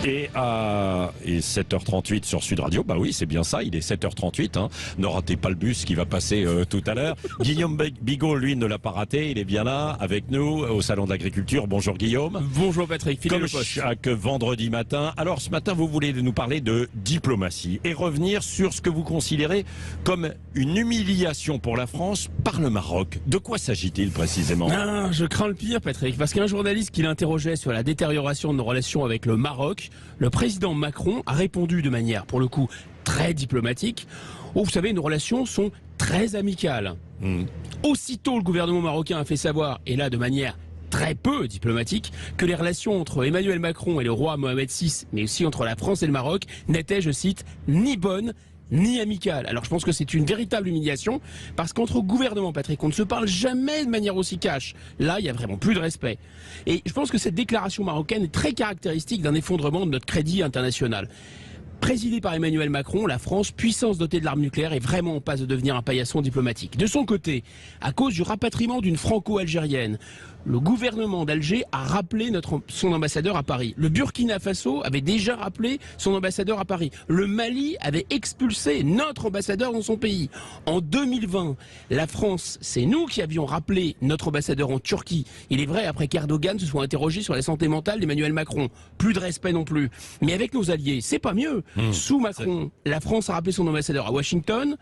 Et 7h38 sur Sud Radio, bah oui, c'est bien ça, il est 7h38, hein. Ne ratez pas le bus qui va passer tout à l'heure. Guillaume Bigot, lui, ne l'a pas raté, il est bien là, avec nous, au Salon de l'Agriculture. Bonjour Guillaume. Bonjour Patrick, Comme chaque vendredi matin. Alors ce matin, vous voulez nous parler de diplomatie et revenir sur ce que vous considérez comme une humiliation pour la France par le Maroc. De quoi s'agit-il précisément? Je crains le pire Patrick, parce qu'un journaliste qui l'interrogeait sur la détérioration de nos relations avec le Maroc, le président Macron a répondu de manière, pour le coup, très diplomatique. Oh, vous savez, nos relations sont très amicales. Aussitôt, le gouvernement marocain a fait savoir, et là de manière très peu diplomatique, que les relations entre Emmanuel Macron et le roi Mohamed VI, mais aussi entre la France et le Maroc, n'étaient, je cite, ni bonnes ni amicales. Alors je pense que c'est une véritable humiliation, parce qu'entre gouvernements, Patrick, on ne se parle jamais de manière aussi cash. Là, il y a vraiment plus de respect. Et je pense que cette déclaration marocaine est très caractéristique d'un effondrement de notre crédit international. Présidée par Emmanuel Macron, la France, puissance dotée de l'arme nucléaire, est vraiment en passe de devenir un paillasson diplomatique. De son côté, à cause du rapatriement d'une franco-algérienne, le gouvernement d'Alger a rappelé son ambassadeur à Paris. Le Burkina Faso avait déjà rappelé son ambassadeur à Paris. Le Mali avait expulsé notre ambassadeur dans son pays. En 2020, la France, c'est nous qui avions rappelé notre ambassadeur en Turquie. Il est vrai, après qu'Erdogan se soit interrogé sur la santé mentale d'Emmanuel Macron. Plus de respect non plus. Mais avec nos alliés, c'est pas mieux. Sous Macron, la France a rappelé son ambassadeur à Washington,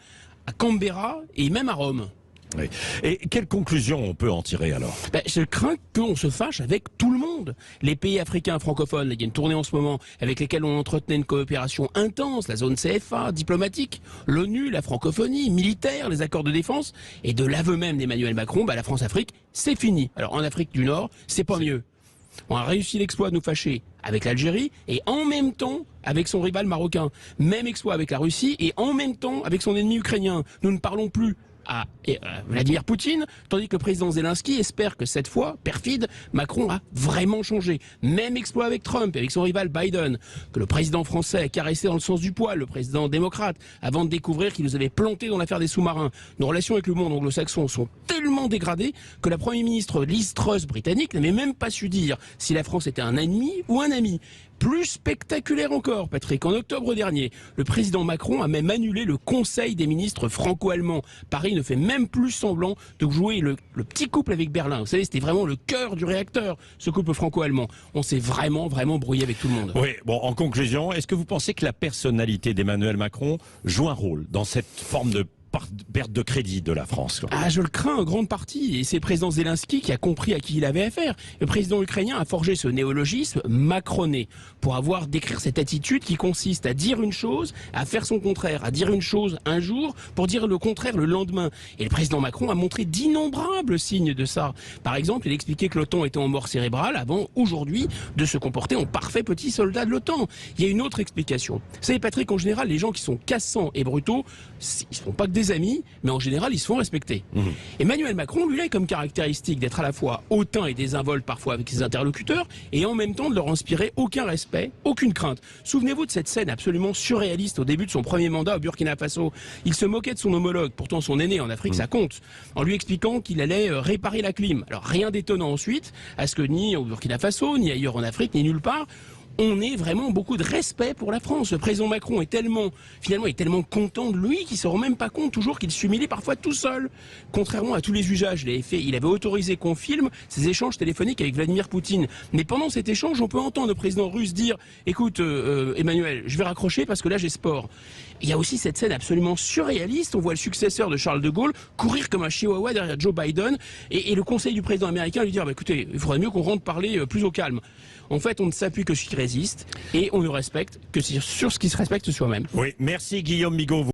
à Canberra et même à Rome. Oui. Et quelle conclusion on peut en tirer alors? Je crains qu'on se fâche avec tout le monde. Les pays africains francophones, il y a une tournée en ce moment avec lesquels on entretenait une coopération intense, la zone CFA, diplomatique, l'ONU, la francophonie, militaire, les accords de défense, et de l'aveu même d'Emmanuel Macron, la France-Afrique, c'est fini. Alors en Afrique du Nord, c'est pas mieux. On a réussi l'exploit de nous fâcher avec l'Algérie et en même temps avec son rival marocain. Même exploit avec la Russie et en même temps avec son ennemi ukrainien. Nous ne parlons plus à Vladimir Poutine, tandis que le président Zelensky espère que cette fois, perfide, Macron a vraiment changé. Même exploit avec Trump et avec son rival Biden, que le président français a caressé dans le sens du poil, le président démocrate, avant de découvrir qu'il nous avait planté dans l'affaire des sous-marins. Nos relations avec le monde anglo-saxon sont tellement dégradées que la première ministre Liz Truss britannique n'avait même pas su dire si la France était un ennemi ou un ami. Plus spectaculaire encore, Patrick, en octobre dernier, le président Macron a même annulé le Conseil des ministres franco-allemands. Paris ne fait même plus semblant de jouer le petit couple avec Berlin. Vous savez, c'était vraiment le cœur du réacteur, ce couple franco-allemand. On s'est vraiment brouillé avec tout le monde. Oui, bon, en conclusion, est-ce que vous pensez que la personnalité d'Emmanuel Macron joue un rôle dans cette forme de perte de crédit de la France? Je le crains en grande partie, et c'est le président Zelensky qui a compris à qui il avait affaire. Le président ukrainien a forgé ce néologisme macroné pour décrire cette attitude qui consiste à dire une chose, à faire son contraire, à dire une chose un jour pour dire le contraire le lendemain. Et le président Macron a montré d'innombrables signes de ça. Par exemple, il expliquait que l'OTAN était en mort cérébrale avant, aujourd'hui, de se comporter en parfait petit soldat de l'OTAN. Il y a une autre explication. Vous savez, Patrick, en général, les gens qui sont cassants et brutaux, ils ne sont pas que des amis, mais en général, ils se font respecter. Emmanuel Macron, lui, a comme caractéristique d'être à la fois hautain et désinvolte parfois avec ses interlocuteurs, et en même temps de leur inspirer aucun respect, aucune crainte. Souvenez-vous de cette scène absolument surréaliste au début de son premier mandat au Burkina Faso. Il se moquait de son homologue, pourtant son aîné en Afrique, ça compte, en lui expliquant qu'il allait réparer la clim. Alors rien d'étonnant ensuite, à ce que ni au Burkina Faso, ni ailleurs en Afrique, ni nulle part, on ait vraiment beaucoup de respect pour la France. Le président Macron est tellement content de lui qu'il ne se rend même pas compte toujours qu'il s'humilie parfois tout seul. Contrairement à tous les usages il avait autorisé qu'on filme ses échanges téléphoniques avec Vladimir Poutine. Mais pendant cet échange, on peut entendre le président russe dire « Écoute, Emmanuel, je vais raccrocher parce que là j'ai sport ». Il y a aussi cette scène absolument surréaliste. On voit le successeur de Charles de Gaulle courir comme un chihuahua derrière Joe Biden et le conseil du président américain lui dire écoutez, il faudrait mieux qu'on rentre parler plus au calme. En fait, on ne s'appuie que sur ce qui résiste et on ne respecte que sur ce qui se respecte soi-même. Oui, merci Guillaume Bigot.